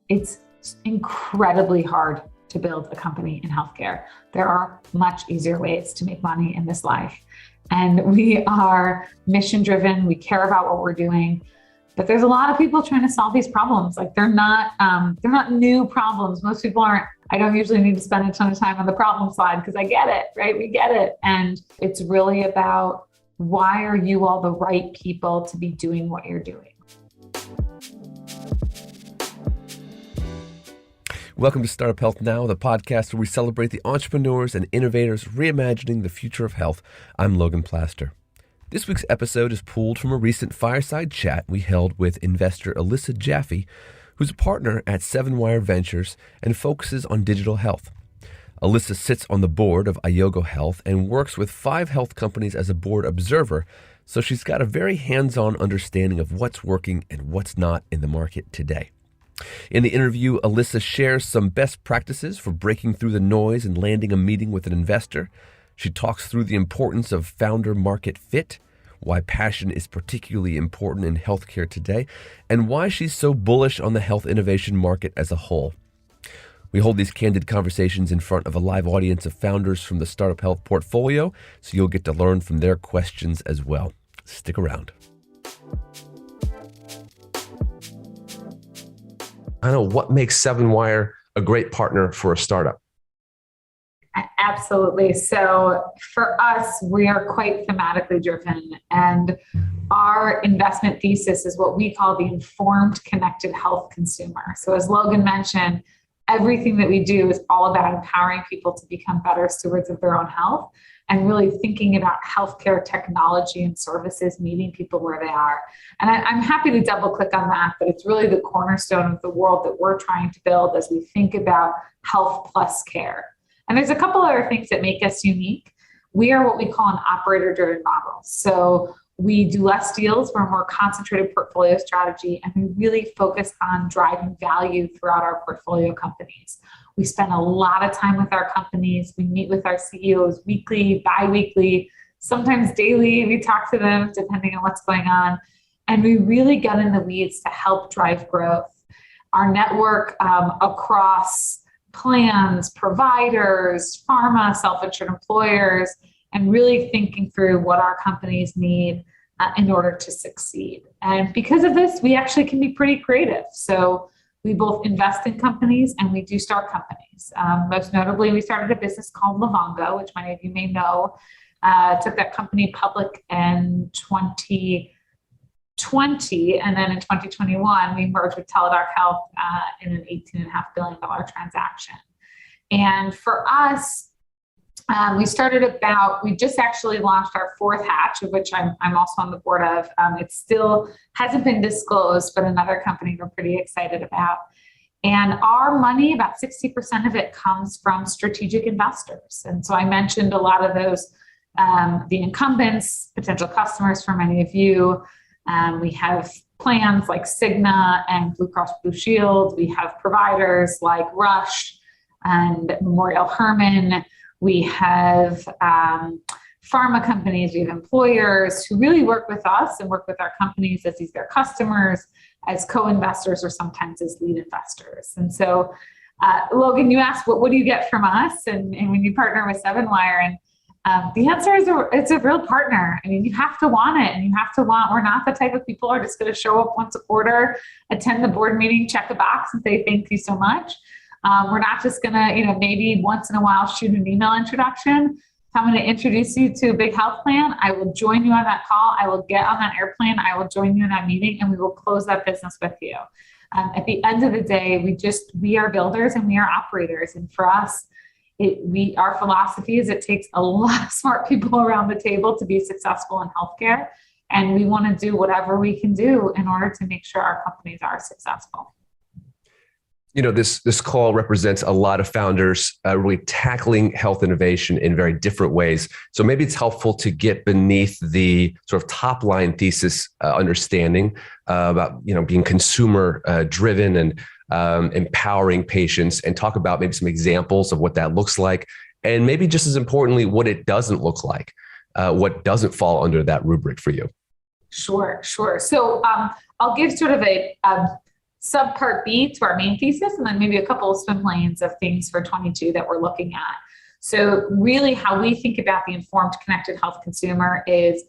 it's incredibly hard to build a company in healthcare. There are much easier ways to make money in this life. And we are mission driven. We care about what we're doing. But there's a lot of people trying to solve these problems. Like they're not new problems. Most people aren't. I don't usually need to spend a ton of time on the problem slide because I get it, right? We get it. And it's really about, why are you all the right people to be doing what you're doing? Welcome to Startup Health Now, the podcast where we celebrate the entrepreneurs and innovators reimagining the future of health. I'm Logan Plaster. This week's episode is pulled from a recent Fireside Chat we held with investor Alyssa Jaffee, who's a partner at 7wireVentures and focuses on digital health. Alyssa sits on the board of Ayogo Health and works with 5 health companies as a board observer, so she's got a very hands-on understanding of what's working and what's not in the market today. In the interview, Alyssa shares some best practices for breaking through the noise and landing a meeting with an investor. She talks through the importance of founder market fit, why passion is particularly important in healthcare today, and why she's so bullish on the health innovation market as a whole. We hold these candid conversations in front of a live audience of founders from the Startup Health portfolio, so you'll get to learn from their questions as well. Stick around. I don't know, what makes 7wire a great partner for a startup? Absolutely. So for us, we are quite thematically driven, and our investment thesis is what we call the informed, connected health consumer. So as Logan mentioned, everything that we do is all about empowering people to become better stewards of their own health and really thinking about healthcare technology and services meeting people where they are. And I'm happy to double click on that, but it's really the cornerstone of the world that we're trying to build as we think about health plus care. And there's a couple other things that make us unique. We are what we call an operator-driven model. So we do less deals, we're a more concentrated portfolio strategy, and we really focus on driving value throughout our portfolio companies. We spend a lot of time with our companies. We meet with our CEOs weekly, bi-weekly, sometimes daily. We talk to them depending on what's going on. And we really get in the weeds to help drive growth. Our network across plans, providers, pharma, self-insured employers, and really thinking through what our companies need in order to succeed. And because of this, we actually can be pretty creative. So we both invest in companies and we do start companies. Most notably, we started a business called Livongo, which many of you may know. Took that company public in 2020, and then in 2021, we merged with Teladoc Health in an $18.5 billion transaction. And for us, we just actually launched our 4th hatch, of which I'm also on the board of. It still hasn't been disclosed, but another company we're pretty excited about. And our money, about 60% of it comes from strategic investors. And so I mentioned a lot of those, the incumbents, potential customers for many of you. We have plans like Cigna and Blue Cross Blue Shield. We have providers like Rush and Memorial Hermann. We have pharma companies, we have employers who really work with us and work with our companies as either customers, as co-investors, or sometimes as lead investors. And so, Logan, you asked, what do you get from us? And when you partner with 7wire, and the answer is it's a real partner. I mean, you have to want it, and we're not the type of people who are just going to show up once a quarter, attend the board meeting, check a box, and say, thank you so much. We're not just going to, maybe once in a while shoot an email introduction. If I'm going to introduce you to a big health plan, I will join you on that call. I will get on that airplane. I will join you in that meeting, and we will close that business with you. At the end of the day, we are builders and we are operators. And for us, our philosophy is it takes a lot of smart people around the table to be successful in healthcare. And we want to do whatever we can do in order to make sure our companies are successful. This call represents a lot of founders really tackling health innovation in very different ways. So maybe it's helpful to get beneath the sort of top line thesis understanding about being consumer driven and empowering patients, and talk about maybe some examples of what that looks like, and maybe just as importantly, what it doesn't look like, what doesn't fall under that rubric for you. Sure. So I'll give sort of a subpart B to our main thesis, and then maybe a couple of swim lanes of things for 22 that we're looking at. So really how we think about the informed, connected health consumer is,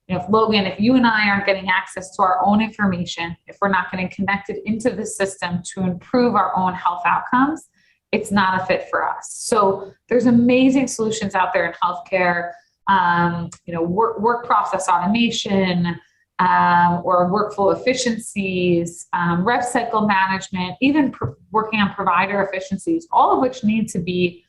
if Logan, if you and I aren't getting access to our own information, if we're not getting connected into the system to improve our own health outcomes, it's not a fit for us. So there's amazing solutions out there in healthcare, work process automation, or workflow efficiencies, rev cycle management, even working on provider efficiencies, all of which need to be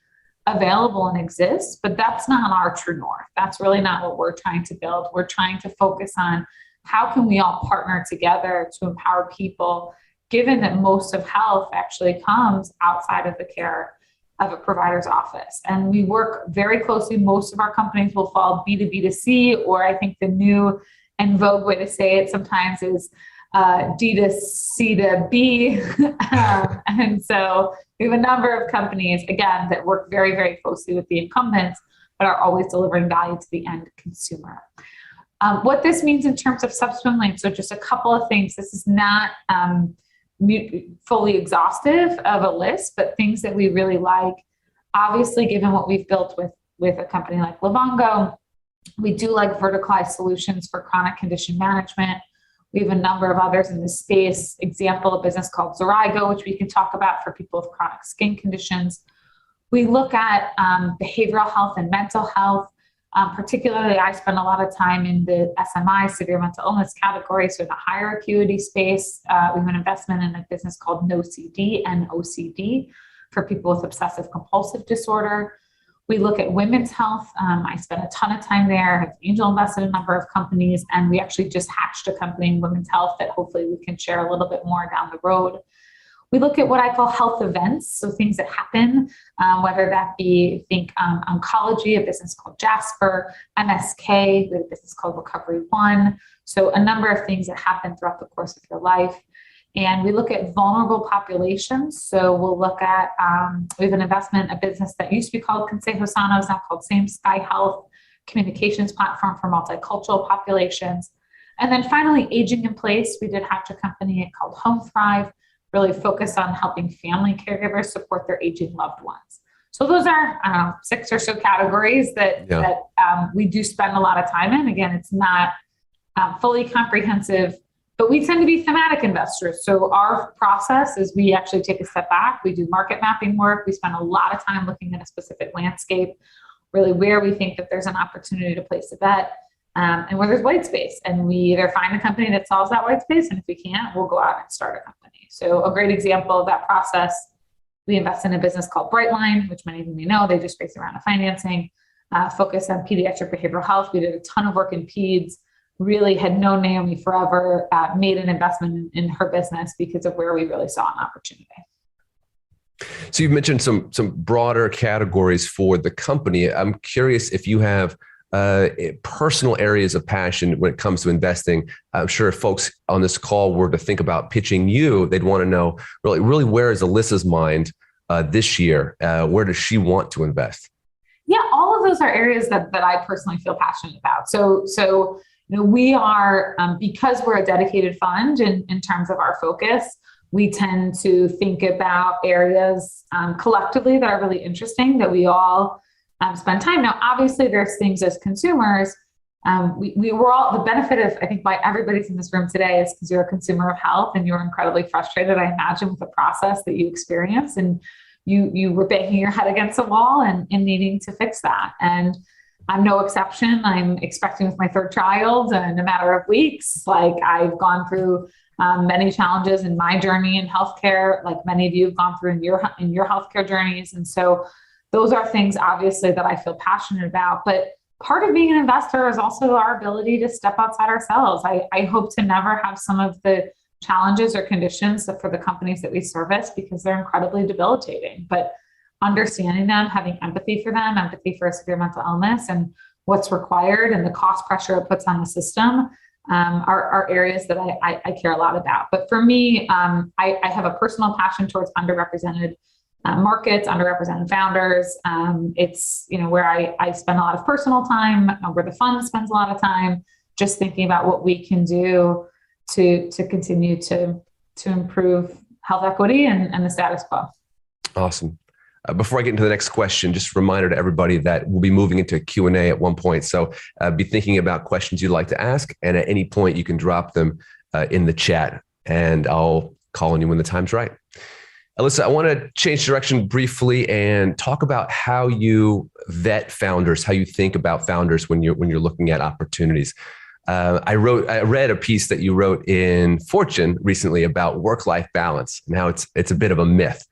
available and exist, but that's not our true north. That's really not what we're trying to build. We're trying to focus on how can we all partner together to empower people, given that most of health actually comes outside of the care of a provider's office. And we work very closely. Most of our companies will fall B2B2C, or I think the new and vogue way to say it sometimes is D to C to B. And so we have a number of companies, again, that work very, very closely with the incumbents, but are always delivering value to the end consumer. What this means in terms of subswim lanes, so just a couple of things. This is not fully exhaustive of a list, but things that we really like. Obviously, given what we've built with a company like Livongo, we do like verticalized solutions for chronic condition management. We have a number of others in this space. Example, a business called Zorigo, which we can talk about for people with chronic skin conditions. We look at behavioral health and mental health. Particularly, I spend a lot of time in the SMI, severe mental illness category, so in the higher acuity space. We have an investment in a business called NoCD, NOCD, for people with obsessive compulsive disorder. We look at women's health. I spent a ton of time there, have angel invested in a number of companies, and we actually just hatched a company in women's health that hopefully we can share a little bit more down the road. We look at what I call health events, so things that happen, whether that be, oncology, a business called Jasper, MSK, we have a business called Recovery One. So a number of things that happen throughout the course of your life. And we look at vulnerable populations. So we'll look at, we have an investment, a business that used to be called Consejo Sano, is now called Same Sky Health, communications platform for multicultural populations. And then finally, aging in place. We did hatch a company called Home Thrive, really focused on helping family caregivers support their aging loved ones. So those are, 6 or so categories that we do spend a lot of time in. Again, it's not fully comprehensive, but we tend to be thematic investors. So our process is we actually take a step back. We do market mapping work. We spend a lot of time looking at a specific landscape, really where we think that there's an opportunity to place a bet, and where there's white space. And we either find a company that solves that white space, and if we can't, we'll go out and start a company. So a great example of that process, we invest in a business called Brightline, which many of you may know. They just raised a round of financing, focused on pediatric behavioral health. We did a ton of work in peds, really had known Naomi forever, made an investment in her business because of where we really saw an opportunity. So you've mentioned some broader categories for the company. I'm curious if you have personal areas of passion when it comes to investing. I'm sure if folks on this call were to think about pitching you, they'd want to know really where is Alyssa's mind this year? Where does she want to invest? Yeah, all of those are areas that I personally feel passionate about. So we are, because we're a dedicated fund in terms of our focus, we tend to think about areas collectively that are really interesting, that we all spend time. Now, obviously, there's things as consumers. We're all, the benefit of, I think, why everybody's in this room today is because you're a consumer of health and you're incredibly frustrated, I imagine, with the process that you experience. And you were banging your head against a wall and needing to fix that. And I'm no exception. I'm expecting with my third child in a matter of weeks. Like, I've gone through many challenges in my journey in healthcare, like many of you have gone through in your healthcare journeys. And so those are things, obviously, that I feel passionate about. But part of being an investor is also our ability to step outside ourselves. I hope to never have some of the challenges or conditions for the companies that we service, because they're incredibly debilitating. But understanding them, having empathy for them, empathy for a severe mental illness and what's required and the cost pressure it puts on the system are areas that I care a lot about. But for me, I have a personal passion towards underrepresented markets, underrepresented founders. It's where I spend a lot of personal time, where the fund spends a lot of time, just thinking about what we can do to continue to improve health equity and the status quo. Awesome. Before I get into the next question, just a reminder to everybody that we'll be moving into a Q&A at one point. So be thinking about questions you'd like to ask. And at any point, you can drop them in the chat and I'll call on you when the time's right. Alyssa, I want to change direction briefly and talk about how you vet founders, how you think about founders when you're looking at opportunities. I read a piece that you wrote in Fortune recently about work-life balance and how it's a bit of a myth.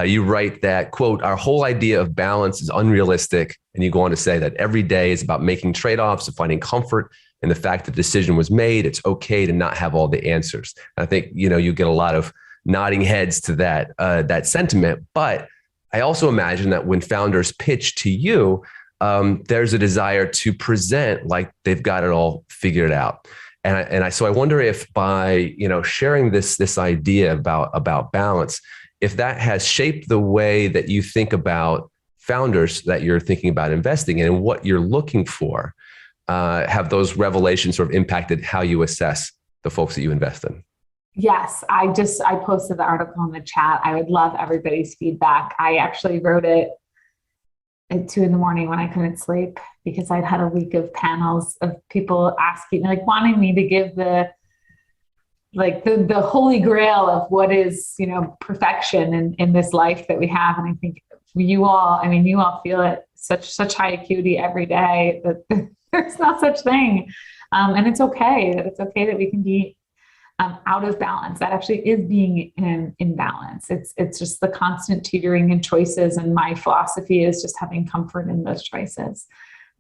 You write that, quote, our whole idea of balance is unrealistic. And you go on to say that every day is about making trade-offs and finding comfort in the fact that the decision was made. It's okay to not have all the answers. And I think, you get a lot of nodding heads to that sentiment. But I also imagine that when founders pitch to you, there's a desire to present like they've got it all figured out. So I wonder if by, sharing this idea about balance, if that has shaped the way that you think about founders that you're thinking about investing in and what you're looking for, have those revelations sort of impacted how you assess the folks that you invest in? Yes, I posted the article in the chat. I would love everybody's feedback. I actually wrote it at 2 a.m. when I couldn't sleep because I'd had a week of panels of people asking, wanting me to give the holy grail of what is, perfection in this life that we have. And I think you all feel it such high acuity every day that there's not such thing. And it's okay that we can be out of balance. That actually is being in balance. It's just the constant teetering in choices. And my philosophy is just having comfort in those choices.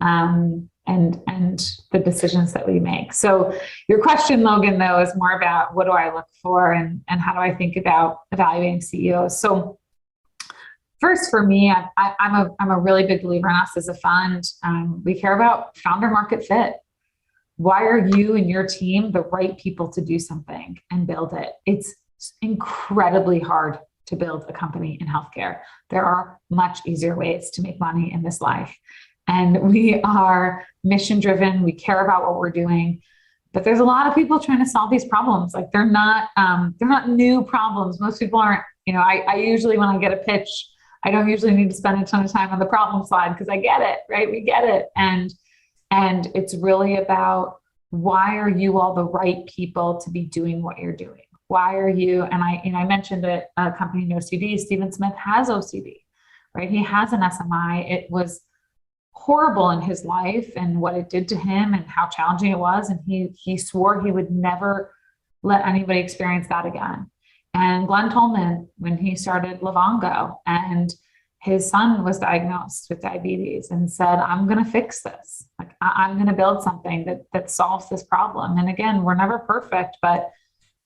And the decisions that we make. So your question, Logan, though, is more about what do I look for and how do I think about evaluating CEOs? So first, for me, I'm a really big believer in us as a fund. We care about founder market fit. Why are you and your team the right people to do something and build it? It's incredibly hard to build a company in healthcare. There are much easier ways to make money in this life. And we are mission driven. We care about what we're doing, but there's a lot of people trying to solve these problems. Like they're not new problems. Most people aren't, I usually, when I get a pitch, I don't usually need to spend a ton of time on the problem slide because I get it, right? We get it. And it's really about why are you all the right people to be doing what you're doing? Why are you, and I mentioned it, a company in OCD, Stephen Smith has OCD, right? He has an SMI. It was horrible in his life and what it did to him and how challenging it was. And he swore he would never let anybody experience that again. And Glenn Tolman, when he started Livongo and his son was diagnosed with diabetes and said, I'm going to fix this. I'm going to build something that solves this problem. And again, we're never perfect, but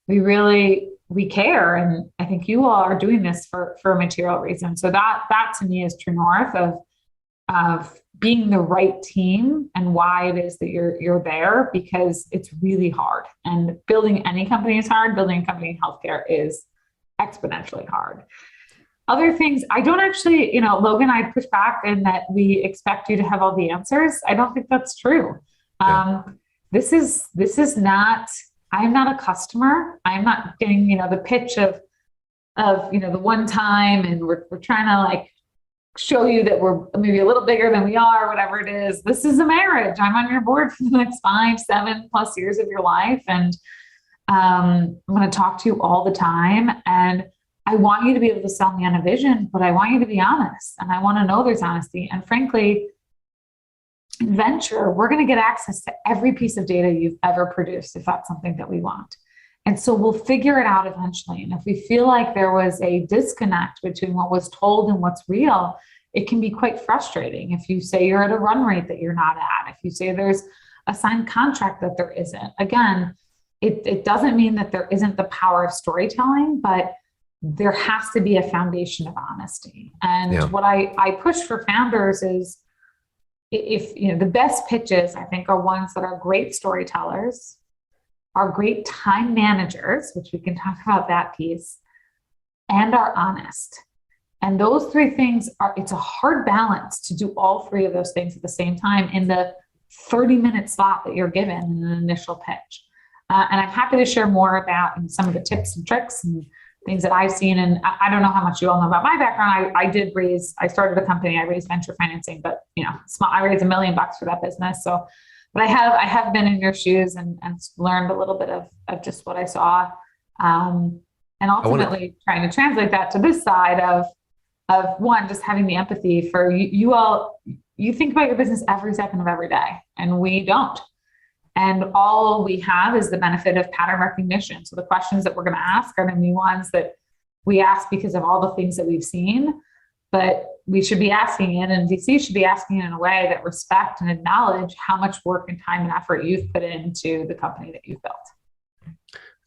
we care. And I think you all are doing this for a material reason. So that to me is true north of being the right team and why it is that you're there, because it's really hard. And building any company is hard. Building a company in healthcare is exponentially hard. Other things, I don't actually, Logan, I push back in that we expect you to have all the answers. I don't think that's true. Yeah. This is not, I'm not a customer. I'm not getting, the pitch of the one time and we're trying to show you that we're maybe a little bigger than we are, whatever it is. This is a marriage. I'm on your board for the next 5-7+ years of your life. And I'm going to talk to you all the time. And I want you to be able to sell me on a vision, but I want you to be honest. And I want to know there's honesty. And frankly, in venture, we're going to get access to every piece of data you've ever produced, if that's something that we want. And so we'll figure it out eventually. And if we feel like there was a disconnect between what was told and what's real, it can be quite frustrating. If you say you're at a run rate that you're not at, if you say there's a signed contract that there isn't, again, it doesn't mean that there isn't the power of storytelling, but there has to be a foundation of honesty. And what I push for founders is if, the best pitches, I think, are ones that are great storytellers, are great time managers, which we can talk about that piece, and are honest. And those three things it's a hard balance to do all three of those things at the same time in the 30-minute slot that you're given in an initial pitch. And I'm happy to share more about some of the tips and tricks and things that I've seen. And I don't know how much you all know about my background. I started a company, I raised venture financing, but I raised $1 million for that business. So, but I have been in your shoes and learned a little bit of just what I saw. And ultimately trying to translate that to this side of one, just having the empathy for you all. You think about your business every second of every day, and we don't. And all we have is the benefit of pattern recognition. So the questions that we're going to ask are going to be ones that we ask because of all the things that we've seen, but we should be asking it, and VC should be asking it in a way that respect and acknowledge how much work and time and effort you've put into the company that you've built.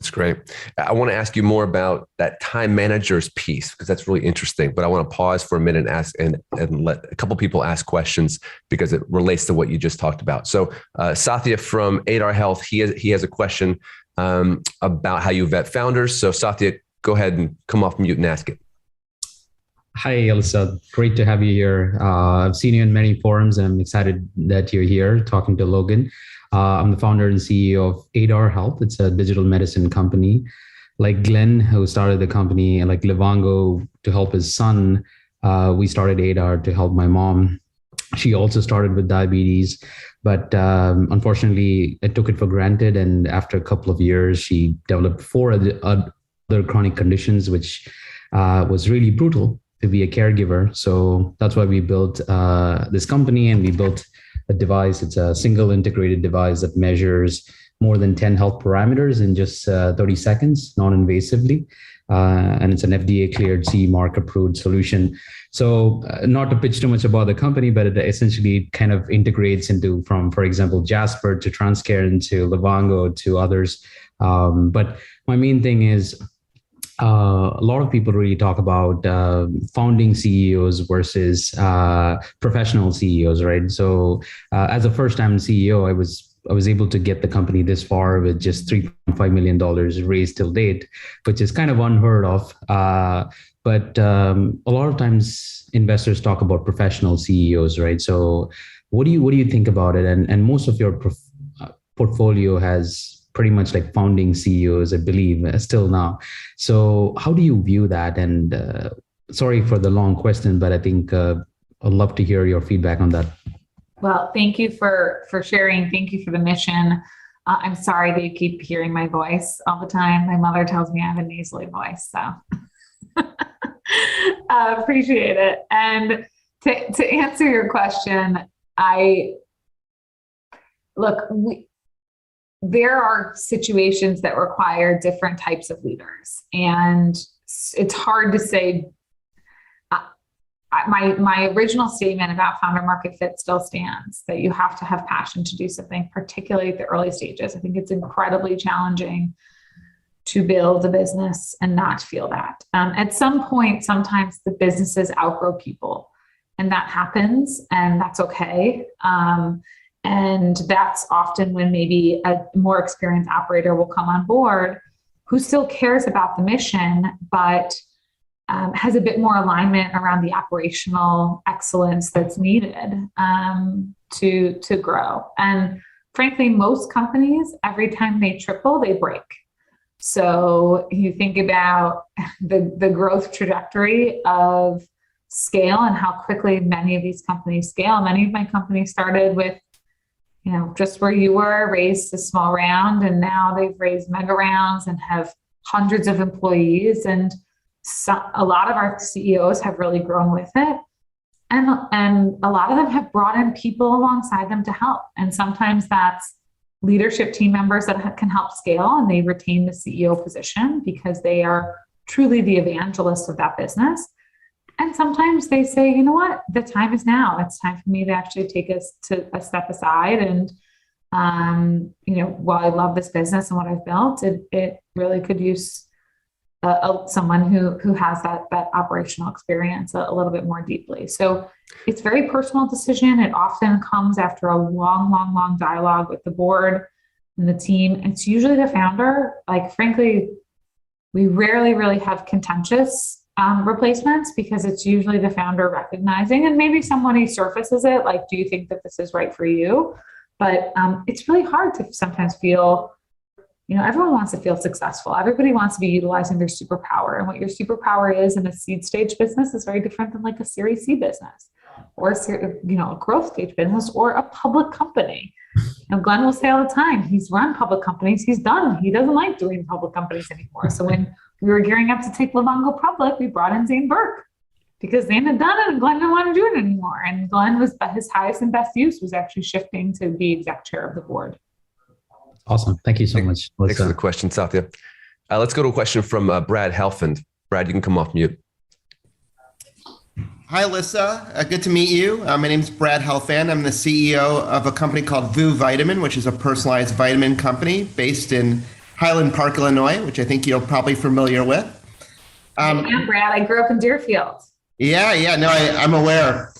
That's great. I want to ask you more about that time manager's piece, because that's really interesting. But I want to pause for a minute and ask and let a couple people ask questions because it relates to what you just talked about. So Satya from Ayogo Health, he has a question about how you vet founders. So Satya, go ahead and come off mute and ask it. Hi, Alyssa. Great to have you here. I've seen you in many forums, and I'm excited that you're here talking to Logan. I'm the founder and CEO of Ayogo Health. It's a digital medicine company. Like Glenn, who started the company, and like Livango to help his son, we started Ayogo to help my mom. She also started with diabetes, but unfortunately, I took it for granted. And after a couple of years, she developed 4 other chronic conditions, which was really brutal to be a caregiver. So that's why we built this company, and we built a device. It's a single integrated device that measures more than 10 health parameters in just 30 seconds, non-invasively. And it's an FDA cleared, CE mark approved solution. So not to pitch too much about the company, but it essentially kind of integrates into from, for example, Jasper to Transcarent to Livango to others. But my main thing is, a lot of people really talk about founding CEOs versus professional CEOs, right? So as a first-time CEO, I was able to get the company this far with just $3.5 million raised till date, which is kind of unheard of. But a lot of times investors talk about professional CEOs, right? So what do you think about it? And most of your portfolio has pretty much like founding CEOs, I believe, still now. So how do you view that? And sorry for the long question, but I think I'd love to hear your feedback on that. Well, thank you for sharing. Thank you for the mission. I'm sorry that you keep hearing my voice all the time. My mother tells me I have a nasally voice, so appreciate it. And to answer your question, there are situations that require different types of leaders, and it's hard to say. My original statement about founder market fit still stands, that you have to have passion to do something, particularly at the early stages. I think it's incredibly challenging to build a business and not feel that. At some point, sometimes the businesses outgrow people, and that happens, and that's okay. And that's often when maybe a more experienced operator will come on board who still cares about the mission, but has a bit more alignment around the operational excellence that's needed to grow. And frankly, most companies, every time they triple, they break. So you think about the growth trajectory of scale and how quickly many of these companies scale. Many of my companies started with just where you were, raised a small round, and now they've raised mega rounds and have hundreds of employees. And a lot of our CEOs have really grown with it. And a lot of them have brought in people alongside them to help. And sometimes that's leadership team members that can help scale, and they retain the CEO position because they are truly the evangelists of that business. And sometimes they say, you know what, the time is now. It's time for me to actually take us to a step aside. And, while I love this business and what I've built, it really could use someone who has that operational experience a little bit more deeply. So it's a very personal decision. It often comes after a long dialogue with the board and the team. It's usually the founder. Like, frankly, we rarely really have contentious replacements, because it's usually the founder recognizing, and maybe somebody surfaces it, like, do you think that this is right for you? But it's really hard to sometimes feel, everyone wants to feel successful. Everybody wants to be utilizing their superpower. And what your superpower is in a seed stage business is very different than like a Series C business or a growth stage business or a public company. Glenn will say all the time, he's run public companies. He's done. He doesn't like doing public companies anymore. So when we were gearing up to take Livongo public, we brought in Zane Burke because Zane had done it and Glenn didn't want to do it anymore. And Glenn was his highest and best use was actually shifting to be exec chair of the board. Awesome. Thank you so much. Thanks for the question, Satya. Let's go to a question from Brad Helfand. Brad, you can come off mute. Hi, Alyssa. Good to meet you. My name is Brad Helfand. I'm the CEO of a company called VU Vitamin, which is a personalized vitamin company based in Highland Park, Illinois, which I think you're probably familiar with. Yeah, Brad. I grew up in Deerfield. Yeah. No, I'm aware.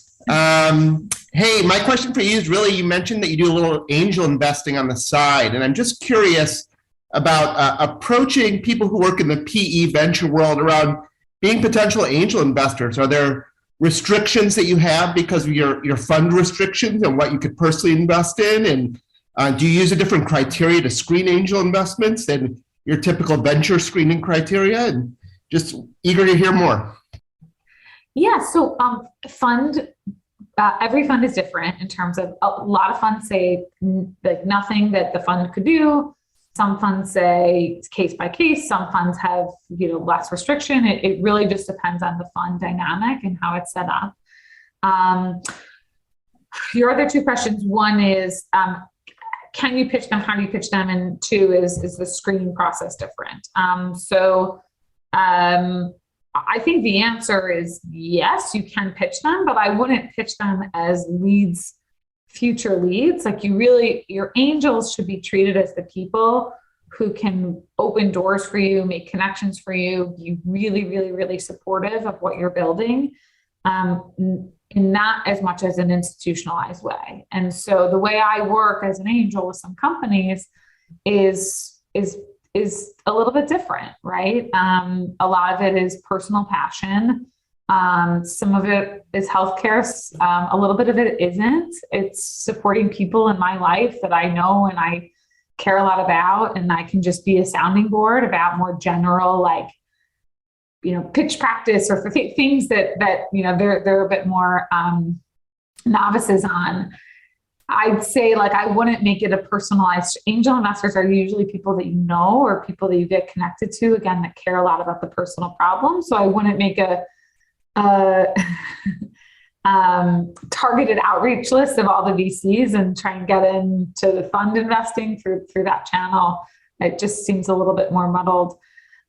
Hey, my question for you is really, you mentioned that you do a little angel investing on the side, and I'm just curious about approaching people who work in the PE venture world around being potential angel investors. Are there restrictions that you have because of your fund restrictions and what you could personally invest in? And do you use a different criteria to screen angel investments than your typical venture screening criteria? And just eager to hear more. Yeah, so every fund is different in terms of a lot of funds say like nothing that the fund could do. Some funds say it's case by case. Some funds have, less restriction. It really just depends on the fund dynamic and how it's set up. Your other two questions, one is, can you pitch them? How do you pitch them? And two is the screening process different? I think the answer is yes, you can pitch them, but I wouldn't pitch them as leads, future leads. Like your angels should be treated as the people who can open doors for you, make connections for you, be really, really, really supportive of what you're building, and not as much as an institutionalized way. And so the way I work as an angel with some companies is a little bit different, right? A lot of it is personal passion. Some of it is healthcare. A little bit of it isn't. It's supporting people in my life that I know and I care a lot about, and I can just be a sounding board about more general, pitch practice or for things that they're a bit more novices on. I'd say I wouldn't make it a personalized. Angel investors are usually people that you know or people that you get connected to, again, that care a lot about the personal problem. So I wouldn't make a targeted outreach list of all the VCs and try and get into the fund investing through that channel. It just seems a little bit more muddled.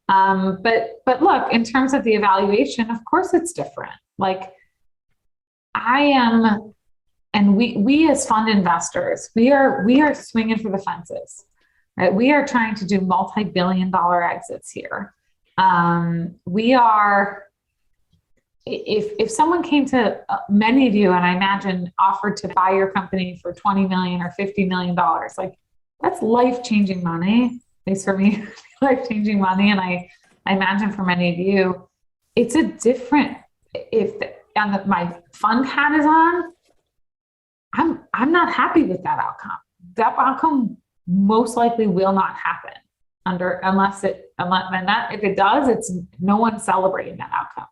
But look, in terms of the evaluation, of course it's different. I am. And we as fund investors, we are swinging for the fences, right? We are trying to do multi-billion-dollar exits here. We are, if someone came to many of you, and I imagine offered to buy your company for $20 million or $50 million, that's life-changing money, at least for me, life-changing money. And I imagine for many of you, it's a different, my fund hat is on, I'm not happy with that outcome. That outcome most likely will not happen unless if it does, it's no one celebrating that outcome.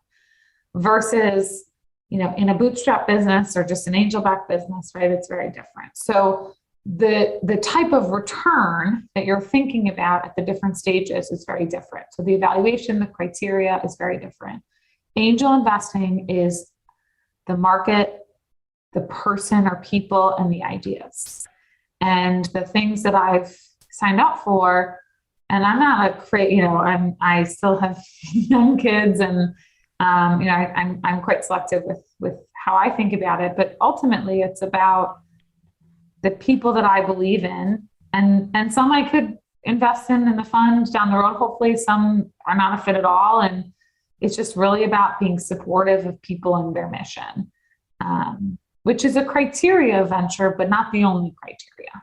Versus, in a bootstrap business or just an angel-backed business, right? It's very different. So the type of return that you're thinking about at the different stages is very different. So the evaluation, the criteria is very different. Angel investing is the market, the person or people, and the ideas. And the things that I've signed up for, and I'm not I still have young kids, and I'm quite selective with how I think about it. But ultimately, it's about the people that I believe in, and some I could invest in the fund down the road. Hopefully, some are not a fit at all, and it's just really about being supportive of people and their mission. Which is a criteria of venture, but not the only criteria.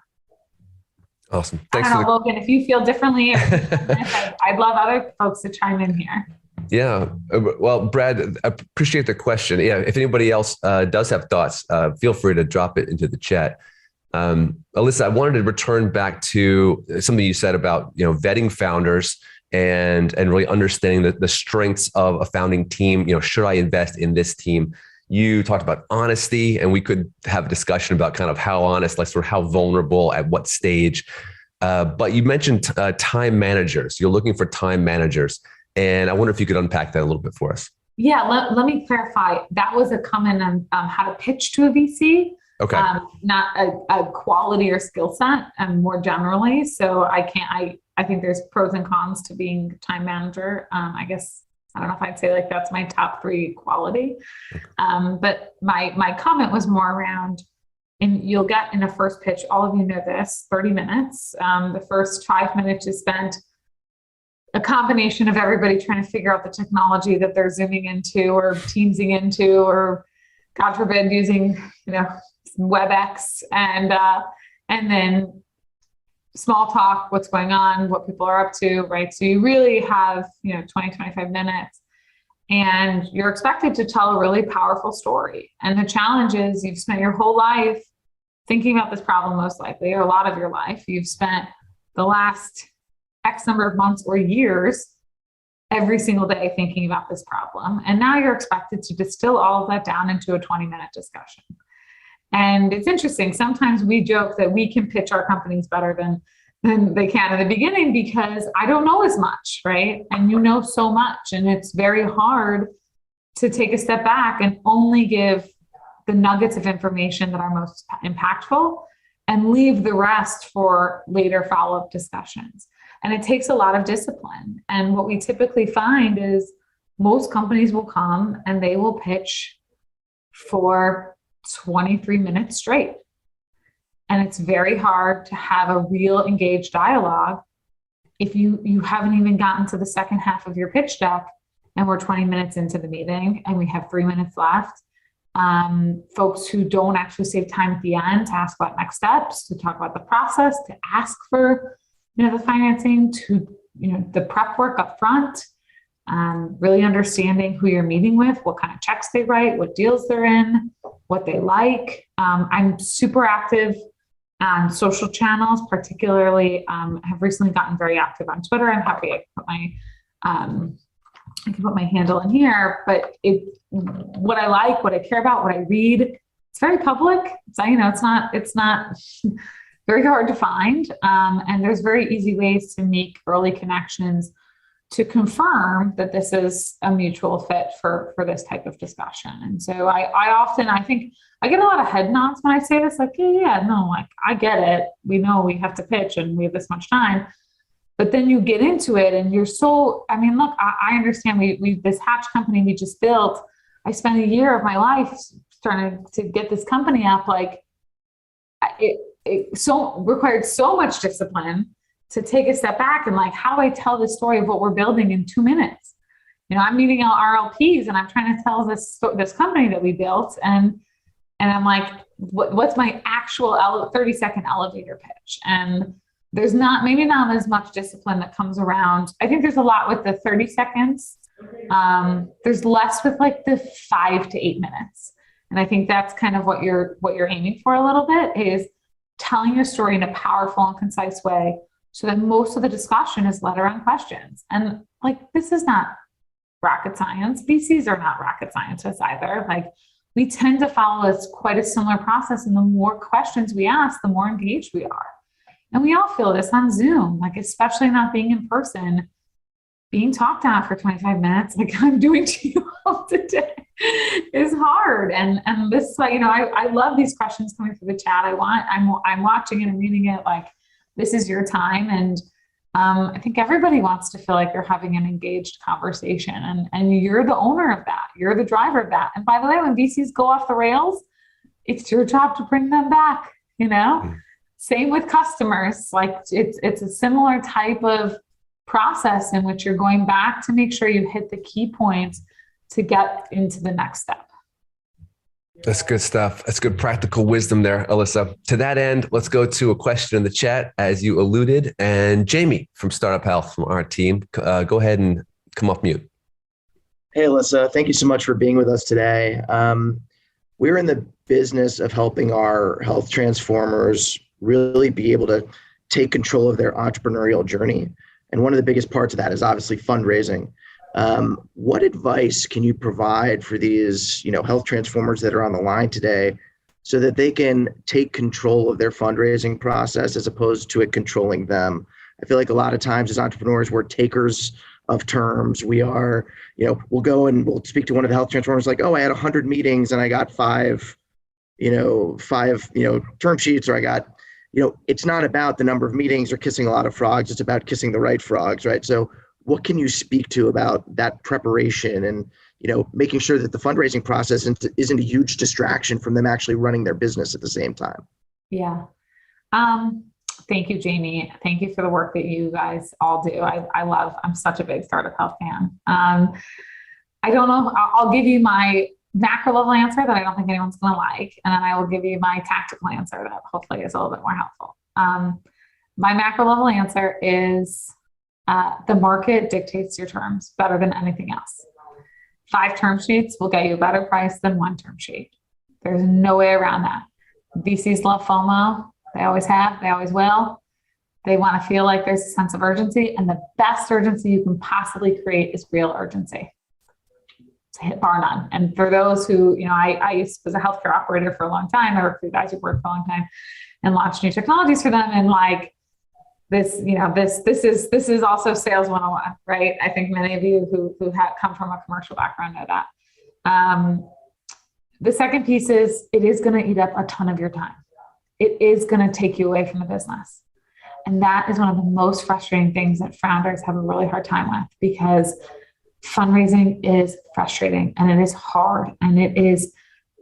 Awesome. Thanks, Logan, if you feel differently, I'd love other folks to chime in here. Yeah. Well, Brad, I appreciate the question. Yeah. If anybody else does have thoughts, feel free to drop it into the chat. Alyssa, I wanted to return back to something you said about, vetting founders and really understanding the strengths of a founding team. Should I invest in this team? You talked about honesty, and we could have a discussion about kind of how honest, like sort of how vulnerable at what stage. But you mentioned time managers. You're looking for time managers. And I wonder if you could unpack that a little bit for us. Yeah, let me clarify. That was a comment on how to pitch to a VC. Okay. Not a quality or skill set, and more generally. So I think there's pros and cons to being a time manager. I guess, I don't know if I'd say like that's my top 3 quality. But my comment was more around, and you'll get in a first pitch, all of you know this, 30 minutes. The first 5 minutes is spent a combination of everybody trying to figure out the technology that they're zooming into or teamsing into, or God forbid using, WebEx, and then small talk, what's going on, what people are up to, right? So you really have, 20, 25 minutes, and you're expected to tell a really powerful story. And the challenge is you've spent your whole life thinking about this problem, most likely, or a lot of your life. You've spent the last X number of months or years every single day thinking about this problem. And now you're expected to distill all of that down into a 20-minute discussion. And it's interesting. Sometimes we joke that we can pitch our companies better than they can in the beginning because I don't know as much, right? And you know so much. And it's very hard to take a step back and only give the nuggets of information that are most impactful and leave the rest for later follow-up discussions. And it takes a lot of discipline. And what we typically find is most companies will come and they will pitch for 23 minutes straight. And it's very hard to have a real engaged dialogue if you haven't even gotten to the second half of your pitch deck and we're 20 minutes into the meeting and we have 3 minutes left. Folks who don't actually save time at the end to ask about next steps, to talk about the process, to ask for the financing, to the prep work up front, really understanding who you're meeting with, what kind of checks they write, what deals they're in, what they like. I'm super active on social channels, particularly have recently gotten very active on Twitter. I'm happy I can put my handle in here, but what I like, what I care about, what I read, it's very public. It's not very hard to find. And there's very easy ways to make early connections to confirm that this is a mutual fit for this type of discussion. And so I think I get a lot of head nods when I say this, like, I get it. We know we have to pitch and we have this much time. But then you get into it and you're look, I understand this hatch company we just built. I spent a year of my life trying to get this company up. Like it required so much discipline to take a step back and like, how do I tell the story of what we're building in 2 minutes? I'm meeting out RLPs and I'm trying to tell this company that we built. And I'm like, what's my actual 30-second elevator pitch? And there's maybe not as much discipline that comes around. I think there's a lot with the 30 seconds. There's less with like the 5 to 8 minutes. And I think that's kind of what you're aiming for a little bit, is telling your story in a powerful and concise way so that most of the discussion is led around questions. And like, this is not rocket science. VCs are not rocket scientists either. Like, we tend to follow quite a similar process. And the more questions we ask, the more engaged we are. And we all feel this on Zoom, like, especially not being in person, being talked at for 25 minutes, like I'm doing to you all today, is hard. And this, I love these questions coming through the chat. I'm watching it and reading it like, this is your time. And I think everybody wants to feel like you're having an engaged conversation, and you're the owner of that. You're the driver of that. And by the way, when VCs go off the rails, it's your job to bring them back, Same with customers. Like, it's a similar type of process in which you're going back to make sure you hit the key points to get into the next step. That's good stuff. That's good practical wisdom there, Alyssa. To that end, let's go to a question in the chat, as you alluded. And Jamie from Startup Health, from our team, go ahead and come off mute. Hey, Alyssa. Thank you so much for being with us today. we're in the business of helping our health transformers really be able to take control of their entrepreneurial journey. And one of the biggest parts of that is obviously fundraising. What advice can you provide for these, health transformers that are on the line today so that they can take control of their fundraising process as opposed to it controlling them? I feel like a lot of times as entrepreneurs, we're takers of terms. We are, we'll go and we'll speak to one of the health transformers like, oh, I had 100 meetings and I got five term sheets, or I got, it's not about the number of meetings or kissing a lot of frogs. It's about kissing the right frogs, right? So what can you speak to about that preparation and, making sure that the fundraising process isn't a huge distraction from them actually running their business at the same time? Yeah. Thank you, Jamie. Thank you for the work that you guys all do. I'm such a big Startup Health fan. I don't know. I'll give you my macro level answer that I don't think anyone's going to like. And then I will give you my tactical answer that hopefully is a little bit more helpful. My macro level answer is the market dictates your terms better than anything else. 5 term sheets will get you a better price than 1 term sheet. There's no way around that. VCs love FOMO. They always have, they always will. They want to feel like there's a sense of urgency, and the best urgency you can possibly create is real urgency. Bar none. And for those who, I was a healthcare operator for a long time. I worked for guys who worked for a long time and launched new technologies for them. And like this, this is also sales 101, right? I think many of you who have come from a commercial background know that. The second piece is it is going to eat up a ton of your time. It is going to take you away from the business. And that is one of the most frustrating things that founders have a really hard time with, because fundraising is frustrating and it is hard and it is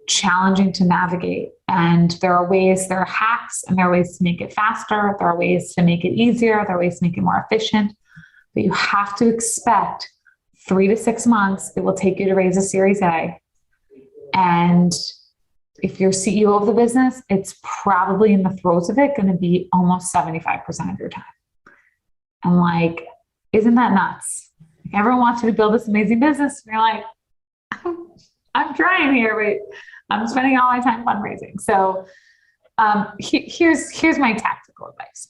challenging to navigate. And there are hacks, and there are ways to make it faster. There are ways to make it easier. There are ways to make it more efficient. But you have to expect 3 to 6 months it will take you to raise a Series A. And if you're CEO of the business, it's probably in the throes of it going to be almost 75% of your time. And like, isn't that nuts? Everyone wants you to build this amazing business. And you're like, I'm trying here, but I'm spending all my time fundraising. So here's my tactical advice.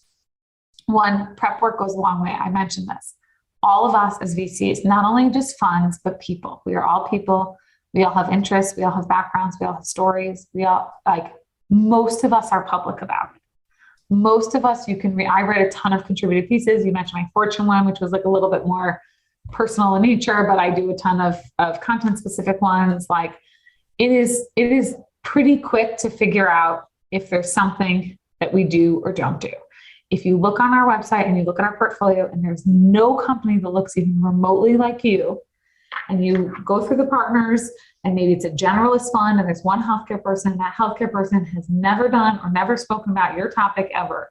1, prep work goes a long way. I mentioned this. All of us as VCs, not only just funds, but people. We are all people. We all have interests. We all have backgrounds. We all have stories. Most of us are public about it. Most of us, I read a ton of contributed pieces. You mentioned my Fortune one, which was like a little bit more personal in nature, but I do a ton of content specific ones. Like it is pretty quick to figure out if there's something that we do or don't do. If you look on our website and you look at our portfolio and there's no company that looks even remotely like you, and you go through the partners and maybe it's a generalist fund and there's one healthcare person, and that healthcare person has never done or never spoken about your topic ever,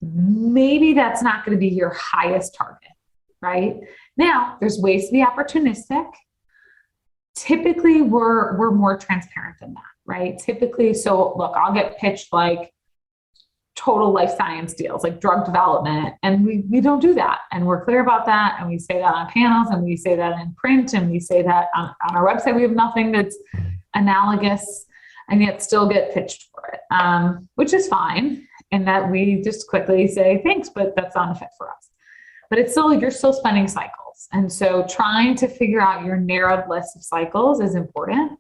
maybe that's not going to be your highest target, right? Now, there's ways to be opportunistic. Typically, we're more transparent than that, right? Typically, so look, I'll get pitched like total life science deals, like drug development, and we don't do that. And we're clear about that. And we say that on panels, and we say that in print, and we say that on our website. We have nothing that's analogous, and yet still get pitched for it, which is fine. And that we just quickly say, thanks, but that's not a fit for us. But it's still, you're still spending cycles. And so trying to figure out your narrowed list of cycles is important.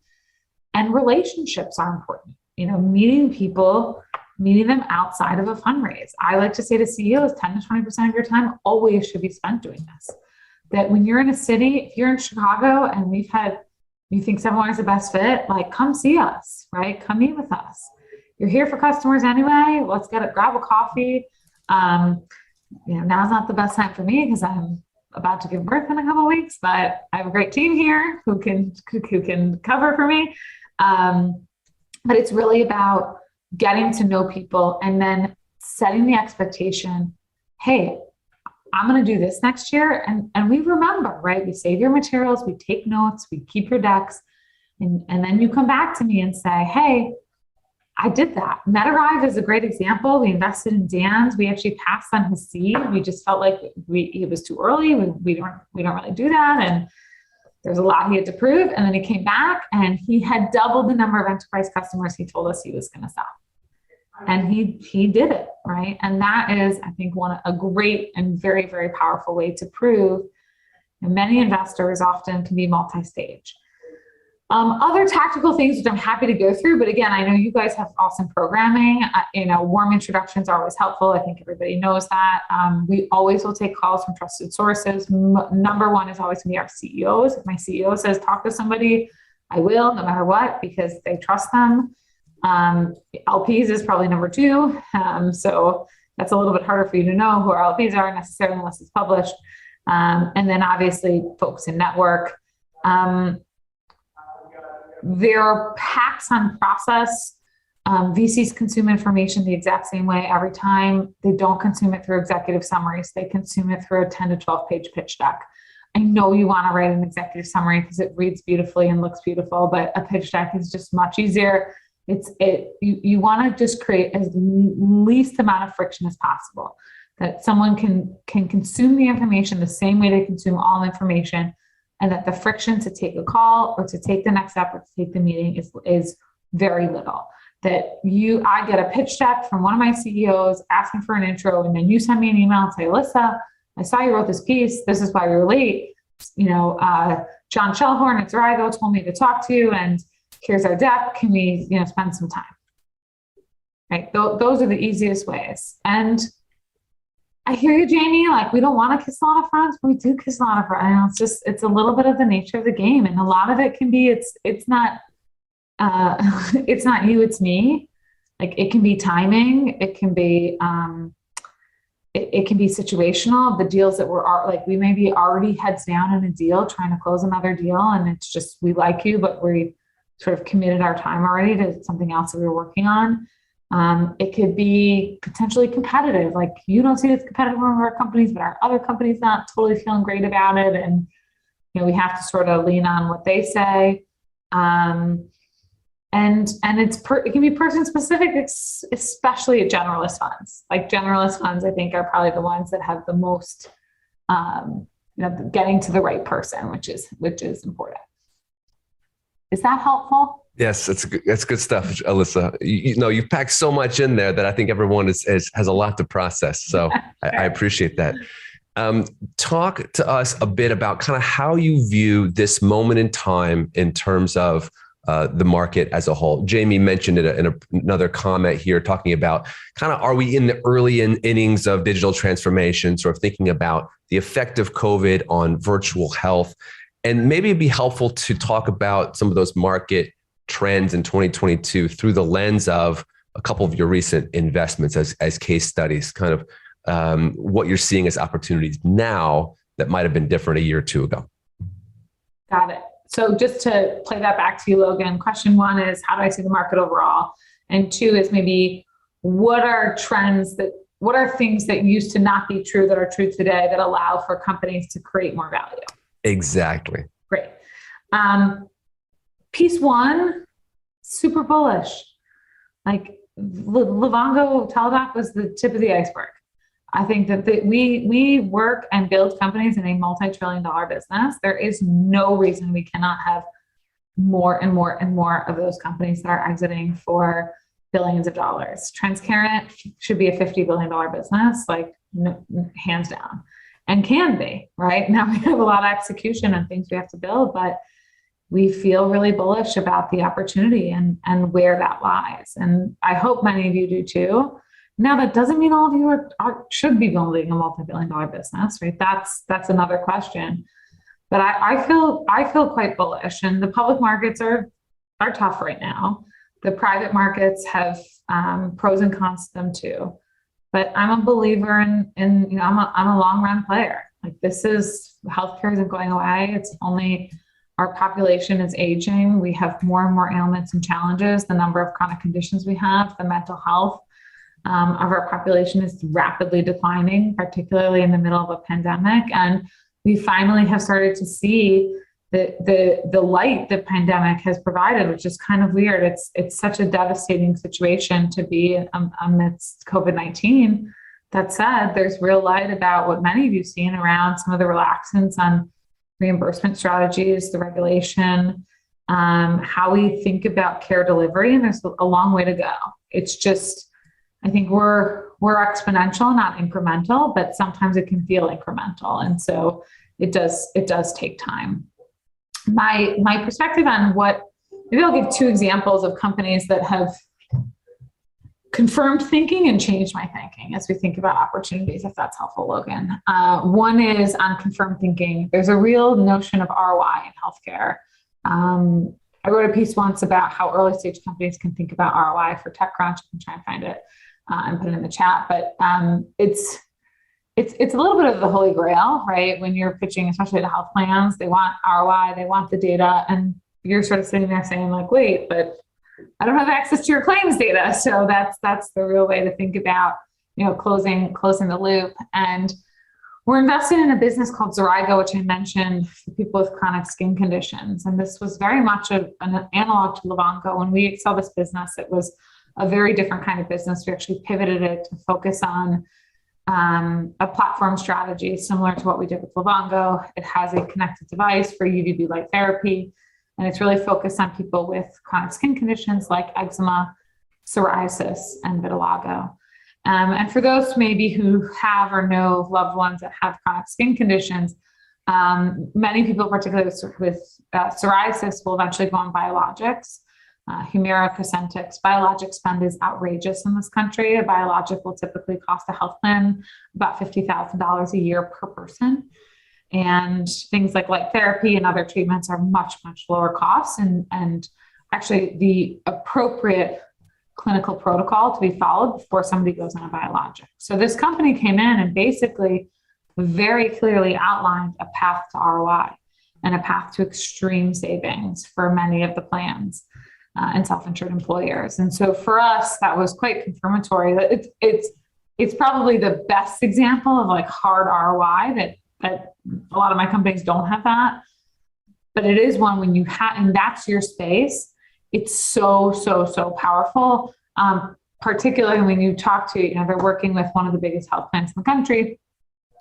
And relationships are important. Meeting people, meeting them outside of a fundraise. I like to say to CEOs, 10 to 20% of your time always should be spent doing this. That when you're in a city, if you're in Chicago and you think 7wire is the best fit, like come see us, right? Come meet with us. You're here for customers anyway. Let's grab a coffee. Now's not the best time for me because I'm about to give birth in a couple of weeks, but I have a great team here who can cover for me. But it's really about getting to know people and then setting the expectation, hey, I'm going to do this next year. And we remember, right? We save your materials, we take notes, we keep your decks. And then you come back to me and say, hey, I did that. MetaRive is a great example. We invested in Dan's. We actually passed on his seed. We just felt like it was too early. We don't really do that. And There's a lot he had to prove. And then he came back and he had doubled the number of enterprise customers he told us he was going to sell. And he did it, right? And that is, I think, a great and very, very powerful way to prove. And many investors often can be multi-stage. Other tactical things, which I'm happy to go through, but again, I know you guys have awesome programming. Warm introductions are always helpful. I think everybody knows that. We always will take calls from trusted sources. Number one is always going to be our CEOs. If my CEO says talk to somebody, I will, no matter what, because they trust them. LPs is probably number two. So that's a little bit harder for you to know who our LPs are necessarily unless it's published. And then obviously folks in network. There are hacks on process. VCs consume information the exact same way every time. They don't consume it through executive summaries. They consume it through a 10 to 12 page pitch deck. I know you want to write an executive summary because it reads beautifully and looks beautiful, but a pitch deck is just much easier. You want to just create as least amount of friction as possible, that someone can consume the information the same way they consume all information, and that the friction to take a call or to take the next step or to take the meeting is very little. I get a pitch deck from one of my CEOs asking for an intro, and then you send me an email and say, Alyssa, I saw you wrote this piece. This is why we were late. John Shellhorn at Zarigo told me to talk to you, and here's our deck. Can we, spend some time? Right. Those are the easiest ways. And I hear you, Jamie. Like, we don't want to kiss a lot of fronts, but we do kiss a lot of fronts. It's a little bit of the nature of the game, and a lot of it can be it's not it's not you, it's me. Like, it can be timing. It can be it can be situational. The deals that we may be already heads down in a deal, trying to close another deal, and it's just we like you, but we sort of committed our time already to something else that we were working on. It could be potentially competitive. Like, you don't see it as competitive in one of our companies, but our other company's not totally feeling great about it. And, we have to sort of lean on what they say. And it can be person specific, especially at generalist funds. Like, generalist funds, I think, are probably the ones that have the most, getting to the right person, which is important. Is that helpful? Yes, that's good stuff, Alyssa. You've packed so much in there that I think everyone has a lot to process. So I appreciate that. Talk to us a bit about kind of how you view this moment in time in terms of the market as a whole. Jamie mentioned it in another comment here, talking about kind of, are we in the early innings of digital transformation, sort of thinking about the effect of COVID on virtual health. And maybe it'd be helpful to talk about some of those market trends in 2022 through the lens of a couple of your recent investments as case studies, kind of what you're seeing as opportunities now that might have been different a year or two ago. Got it. So just to play that back to you, Logan, question one is, how do I see the market overall? And two is maybe, what are things that used to not be true that are true today that allow for companies to create more value? Exactly. Great. Piece one, super bullish. Like, Livongo Teladoc was the tip of the iceberg. I think that we work and build companies in a multi-trillion-dollar business. There is no reason we cannot have more and more and more of those companies that are exiting for billions of dollars. Transcarent should be a $50 billion business, like, no, hands down. And can be, right? Now we have a lot of execution and things we have to build, but we feel really bullish about the opportunity and where that lies. And I hope many of you do too. Now, that doesn't mean all of you should be building a multi-billion-dollar business, right? That's another question. But I feel quite bullish, and the public markets are tough right now. The private markets have pros and cons to them too. But I'm a believer in I'm a long run player. Like, healthcare isn't going away. It's only, our population is aging. We have more and more ailments and challenges. The number of chronic conditions we have, the mental health of our population is rapidly declining, particularly in the middle of a pandemic. And we finally have started to see the light the pandemic has provided, which is kind of weird. It's such a devastating situation to be amidst COVID-19. That said, there's real light about what many of you have seen around some of the relaxants on reimbursement strategies, the regulation, how we think about care delivery, and there's a long way to go. It's just, I think we're exponential, not incremental, but sometimes it can feel incremental, and so it does take time. My perspective on maybe I'll give two examples of companies that have confirmed thinking and changed my thinking as we think about opportunities, if that's helpful, Logan. One is on confirmed thinking. There's a real notion of ROI in healthcare. I wrote a piece once about how early stage companies can think about ROI for TechCrunch. You can try and find it and put it in the chat. But it's a little bit of the holy grail, right? When you're pitching, especially to health plans, they want ROI, they want the data, and you're sort of sitting there saying like, wait, but I don't have access to your claims data. So that's the real way to think about, closing the loop. And we're invested in a business called Zyrigo, which I mentioned, for people with chronic skin conditions. And this was very much an analog to Livongo. When we saw this business, it was a very different kind of business. We actually pivoted it to focus on a platform strategy similar to what we did with Livongo. It has a connected device for UVB light therapy, and it's really focused on people with chronic skin conditions like eczema, psoriasis, and vitiligo. And for those maybe who have or know loved ones that have chronic skin conditions, many people, particularly with psoriasis, will eventually go on biologics. Humira, Cosentyx, biologic spend is outrageous in this country. A biologic will typically cost a health plan about $50,000 a year per person. And things like light therapy and other treatments are much, much lower costs and actually the appropriate clinical protocol to be followed before somebody goes on a biologic. So this company came in and basically very clearly outlined a path to ROI and a path to extreme savings for many of the plans and self-insured employers. And so for us, that was quite confirmatory that it's probably the best example of like hard ROI that a lot of my companies don't have that, but it is one when you have, and that's your space. It's so powerful. Particularly when you talk to, they're working with one of the biggest health plans in the country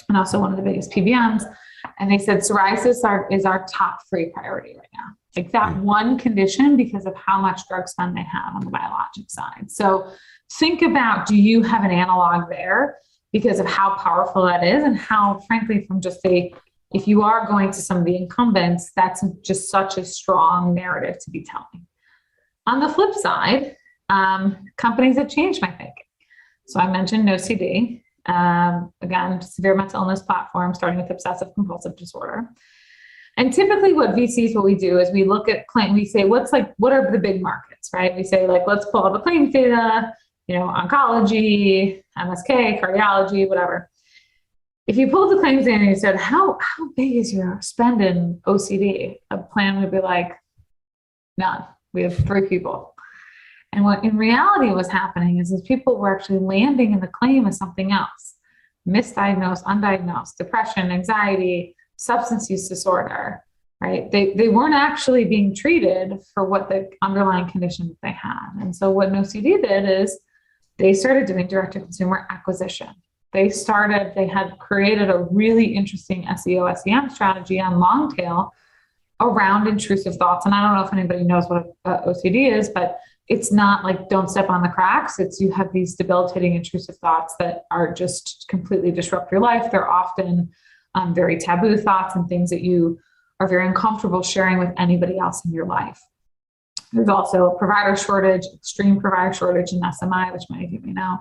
and also one of the biggest PBMs. And they said, psoriasis is our top 3 priority right now. Like that one condition because of how much drug spend they have on the biologic side. So think about, do you have an analog there because of how powerful that is and how, frankly, from just if you are going to some of the incumbents, that's just such a strong narrative to be telling. On the flip side, companies have changed my thinking. So I mentioned NoCD, again, severe mental illness platform, starting with obsessive compulsive disorder. And typically what we do is we look at we say, what are the big markets, right? We say like, let's pull up the claims data, oncology, MSK, cardiology, whatever. If you pulled the claims data and you said, how big is your spend in OCD? A plan would be like, none. We have 3 people. And what in reality was happening is people were actually landing in the claim as something else. Misdiagnosed, undiagnosed, depression, anxiety, substance use disorder, right? They weren't actually being treated for what the underlying condition that they had. And so what NoCD did is they started doing direct-to-consumer acquisition. They had created a really interesting SEO, SEM strategy on long tail around intrusive thoughts. And I don't know if anybody knows what OCD is, but it's not like don't step on the cracks. It's you have these debilitating intrusive thoughts that are just completely disrupt your life. They're often very taboo thoughts and things that you are very uncomfortable sharing with anybody else in your life. There's also a provider shortage, extreme provider shortage in SMI, which many of you may know.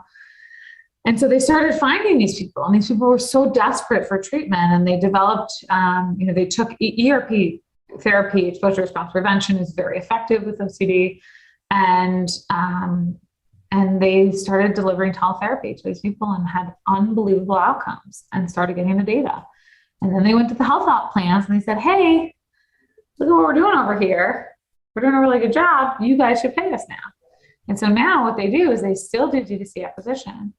And so they started finding these people, and these people were so desperate for treatment, and they developed, they took ERP therapy, exposure response prevention is very effective with OCD. And they started delivering teletherapy to these people and had unbelievable outcomes and started getting the data. And then they went to the health plans and they said, hey, look at what we're doing over here. We're doing a really good job. You guys should pay us now. And so now what they do is they still do D2C acquisition,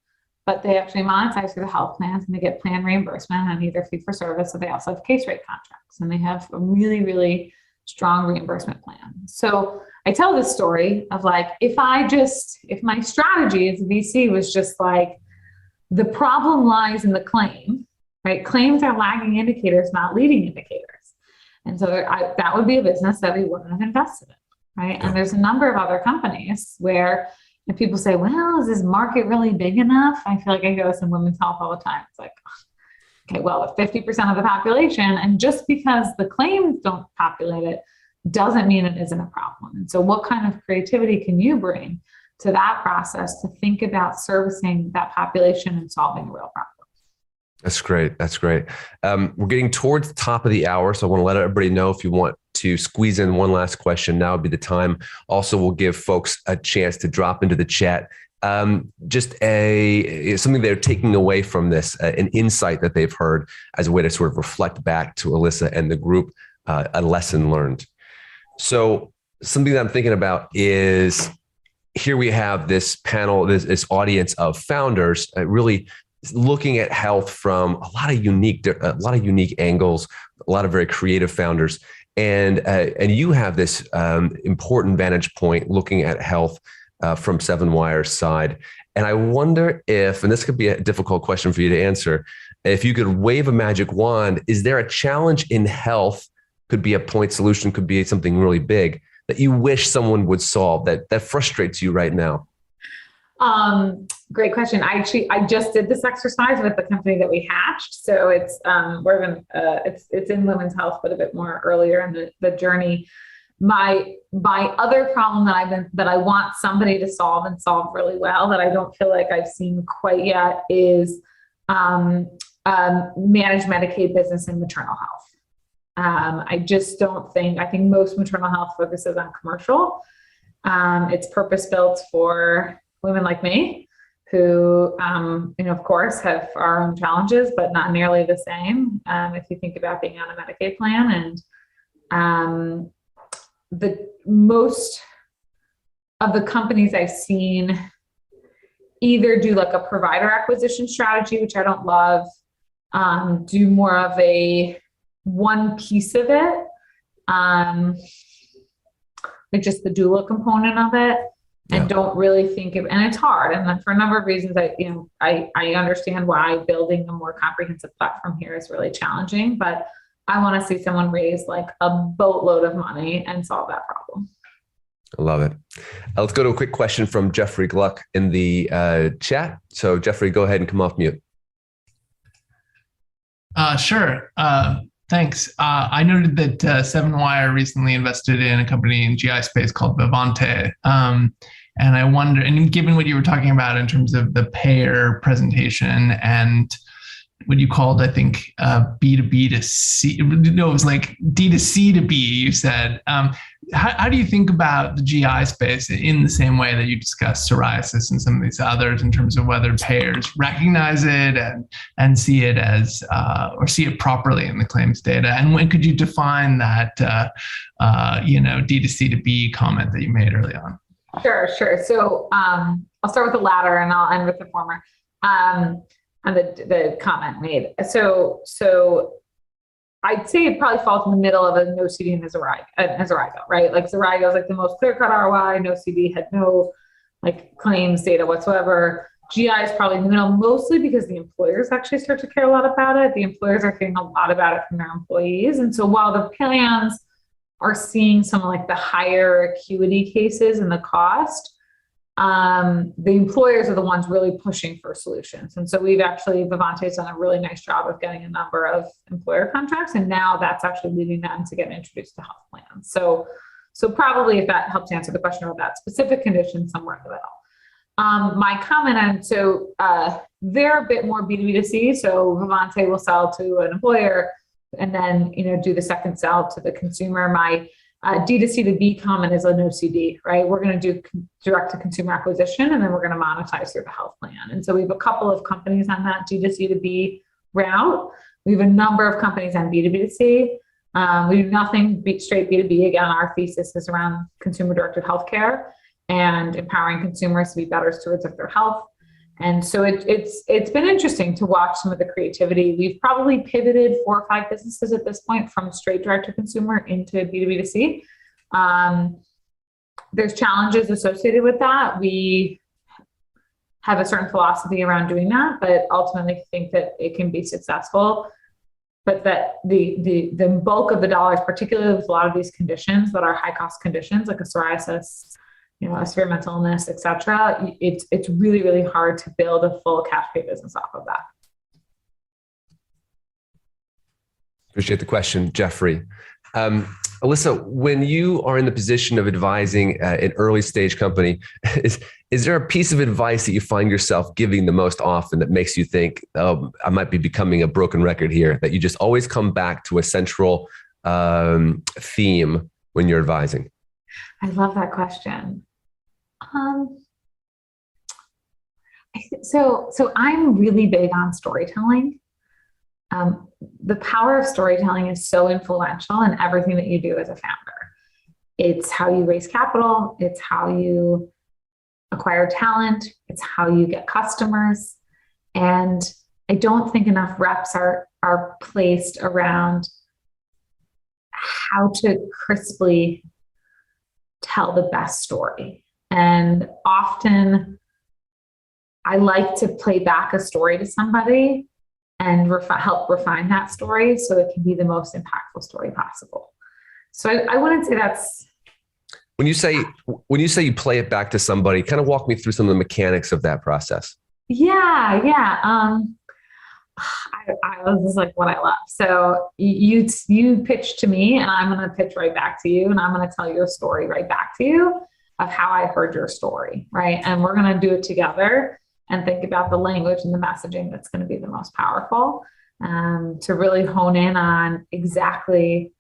but they actually monetize through the health plans and they get plan reimbursement and either fee for service, or they also have case rate contracts and they have a really, really strong reimbursement plan. So I tell this story of like, if my strategy as a VC was just like, the problem lies in the claim, right? Claims are lagging indicators, not leading indicators. And so that would be a business that we wouldn't have invested in, right? Yeah. And there's a number of other companies where if people say, well, is this market really big enough? I feel like I go to some women's health all the time. It's like, okay, well, if 50% of the population, and just because the claims don't populate it, doesn't mean it isn't a problem. And so what kind of creativity can you bring to that process to think about servicing that population and solving a real problem? That's great. That's great. We're getting towards the top of the hour, so I want to let everybody know if you want to squeeze in one last question, now would be the time. Also, we'll give folks a chance to drop into the chat. Just something they're taking away from this, an insight that they've heard as a way to sort of reflect back to Alyssa and the group, a lesson learned. So something that I'm thinking about is here we have this panel, this audience of founders really looking at health from a lot of unique angles, a lot of very creative founders. And you have this important vantage point looking at health from 7wire's side. And I wonder if, and this could be a difficult question for you to answer, if you could wave a magic wand, is there a challenge in health, could be a point solution, could be something really big, that you wish someone would solve that frustrates you right now? Great question. I just did this exercise with the company that we hatched. So it's it's in women's health, but a bit more earlier in the journey. My other problem that I want somebody to solve and solve really well, that I don't feel like I've seen quite yet, is manage Medicaid business in maternal health. I just don't think, I think most maternal health focuses on commercial. It's purpose built for women like me who, of course, have our own challenges, but not nearly the same. If you think about being on a Medicaid plan, and the most of the companies I've seen either do like a provider acquisition strategy, which I don't love, do more of a one piece of it, like just the doula component of it. And don't really think of, and it's hard. And then for a number of reasons, I understand why building a more comprehensive platform here is really challenging, but I want to see someone raise like a boatload of money and solve that problem. I love it. Let's go to a quick question from Jeffrey Gluck in the chat. So Jeffrey, go ahead and come off mute. Sure. Thanks. I noted that 7wire recently invested in a company in GI space called Vivante. And I wonder, and given what you were talking about in terms of the payer presentation and what you called, I think, B2B to C, no, it was like D2C to B, you said. How do you think about the GI space in the same way that you discussed psoriasis and some of these others, in terms of whether payers recognize it and see it as, or see it properly in the claims data? And when could you define that, D2C to B comment that you made early on? Sure. So I'll start with the latter and I'll end with the former, and the comment made. So I'd say it probably falls in the middle of a no CD and a Xarigo, right? Like Xarigo is like the most clear-cut ROI. No CD had no like claims data whatsoever. GI is probably in the middle, mostly because the employers actually start to care a lot about it. The employers are hearing a lot about it from their employees. And so while the plans are seeing some of like the higher acuity cases and the cost, the employers are the ones really pushing for solutions. And so Vivante's done a really nice job of getting a number of employer contracts, and now that's actually leading them to get introduced to health plans. So probably, if that helps answer the question about that specific condition, somewhere in the middle. My comment on, they're a bit more B2B2C. So Vivante will sell to an employer and then, do the second sell to the consumer. My D2C to B comment is a no CD, right? We're going to do direct to consumer acquisition, and then we're going to monetize through the health plan. And so we have a couple of companies on that D2C to B route. We have a number of companies on B2B2C. We do nothing straight B2B. Again, our thesis is around consumer-directed healthcare and empowering consumers to be better stewards of their health. And so it's been interesting to watch some of the creativity. We've probably pivoted 4 or 5 businesses at this point from straight direct to consumer into B2B2C. There's challenges associated with that. We have a certain philosophy around doing that, but ultimately think that it can be successful. but that the bulk of the dollars, particularly with a lot of these conditions that are high cost conditions like a psoriasis, a severe mental illness, et cetera, it's really, really hard to build a full cash pay business off of that. Appreciate the question, Jeffrey. Alyssa, when you are in the position of advising an early stage company, is there a piece of advice that you find yourself giving the most often that makes you think, oh, I might be becoming a broken record here, that you just always come back to a central theme when you're advising? I love that question. So I'm really big on storytelling. The power of storytelling is so influential in everything that you do as a founder. It's how you raise capital. It's how you acquire talent. It's how you get customers. And I don't think enough reps are placed around how to crisply tell the best story. And often I like to play back a story to somebody and help refine that story so it can be the most impactful story possible. So I wouldn't say that's... When you say you play it back to somebody, kind of walk me through some of the mechanics of that process. Yeah. This is like what I love. So you pitch to me and I'm going to pitch right back to you, and I'm going to tell your story right back to you of how I heard your story, right? And we're going to do it together and think about the language and the messaging that's going to be the most powerful, to really hone in on exactly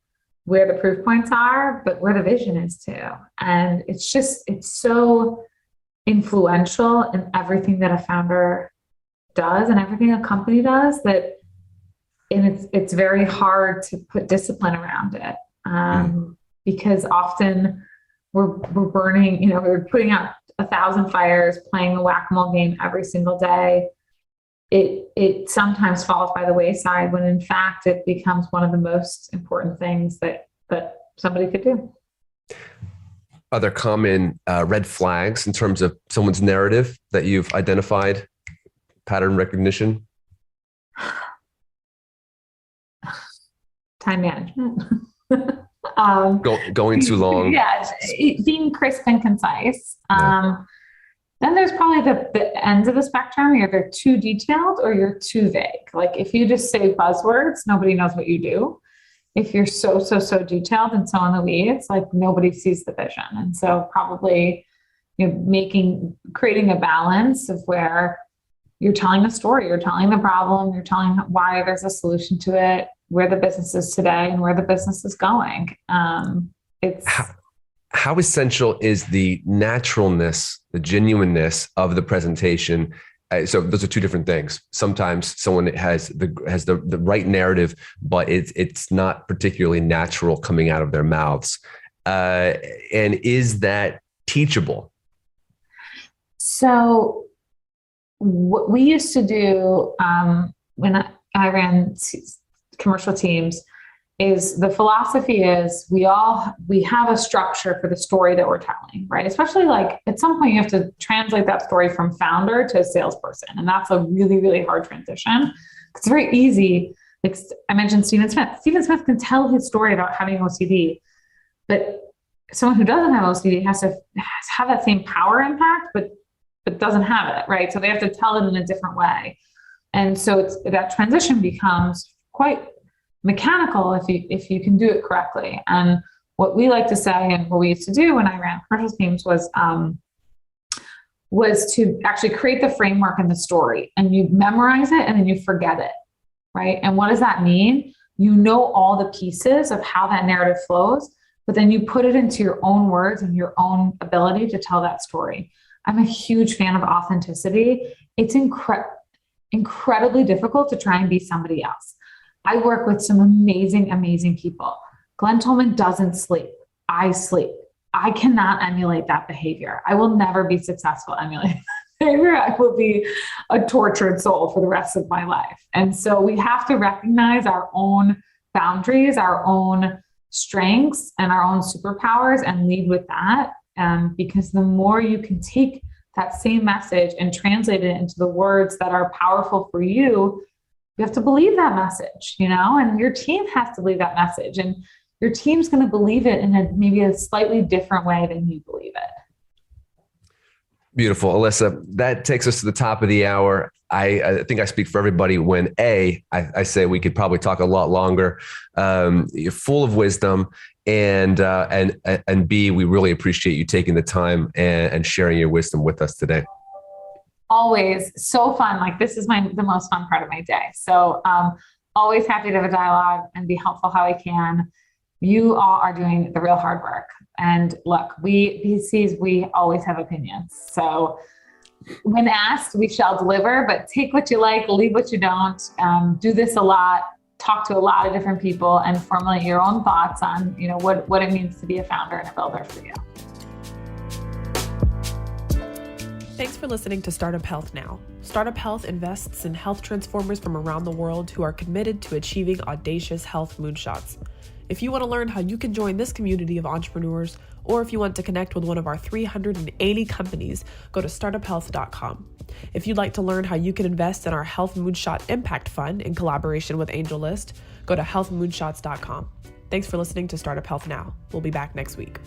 where the proof points are, but where the vision is too. And it's so influential in everything that a founder does and everything a company does it's very hard to put discipline around it, because often we're burning, we're putting out 1,000 fires, playing a whack-a-mole game every single day. It sometimes falls by the wayside when in fact it becomes one of the most important things that somebody could do. Are there common red flags in terms of someone's narrative that you've identified? Pattern recognition? Time management. Going too long. Yeah, being crisp and concise. Then there's probably the ends of the spectrum. You're either too detailed or you're too vague. Like if you just say buzzwords, nobody knows what you do. If you're so detailed and so in the weeds, like nobody sees the vision. And so probably creating a balance of where you're telling a story, you're telling the problem, you're telling why there's a solution to it, where the business is today and where the business is going. How essential is the naturalness, the genuineness of the presentation? So those are two different things. Sometimes someone has the right narrative, but it's not particularly natural coming out of their mouths. And is that teachable? So what we used to do when I ran commercial teams is the philosophy is we have a structure for the story that we're telling, right? Especially like at some point you have to translate that story from founder to a salesperson. And that's a really, really hard transition. It's very easy. Like I mentioned Stephen Smith. Stephen Smith can tell his story about having OCD, but someone who doesn't have OCD has to have that same power impact, but doesn't have it, right? So they have to tell it in a different way. And so that transition becomes quite mechanical if you can do it correctly. And what we like to say, and what we used to do when I ran commercial teams was to actually create the framework and the story, and you memorize it and then you forget it, right? And what does that mean? You know all the pieces of how that narrative flows, but then you put it into your own words and your own ability to tell that story. I'm a huge fan of authenticity. It's incredibly difficult to try and be somebody else. I work with some amazing, amazing people. Glenn Tolman doesn't sleep. I sleep. I cannot emulate that behavior. I will never be successful emulating that behavior. I will be a tortured soul for the rest of my life. And so we have to recognize our own boundaries, our own strengths, and our own superpowers and lead with that. Because the more you can take that same message and translate it into the words that are powerful for you, you have to believe that message, and your team has to believe that message, and your team's going to believe it in maybe a slightly different way than you believe it. Beautiful. Alyssa, that takes us to the top of the hour. I think I speak for everybody when I say we could probably talk a lot longer. You're full of wisdom, and B, we really appreciate you taking the time and sharing your wisdom with us today. Always so fun. Like, this is the most fun part of my day. So always happy to have a dialogue and be helpful how I can. You all are doing the real hard work. And look, we VCs, we always have opinions. So when asked, we shall deliver, but take what you like, leave what you don't. Do this a lot, talk to a lot of different people, and formulate your own thoughts on, what it means to be a founder and a builder for you. Thanks for listening to Startup Health Now. Startup Health invests in health transformers from around the world who are committed to achieving audacious health moonshots. If you want to learn how you can join this community of entrepreneurs, or if you want to connect with one of our 380 companies, go to startuphealth.com. If you'd like to learn how you can invest in our Health Moonshot Impact Fund in collaboration with AngelList, go to healthmoonshots.com. Thanks for listening to Startup Health Now. We'll be back next week.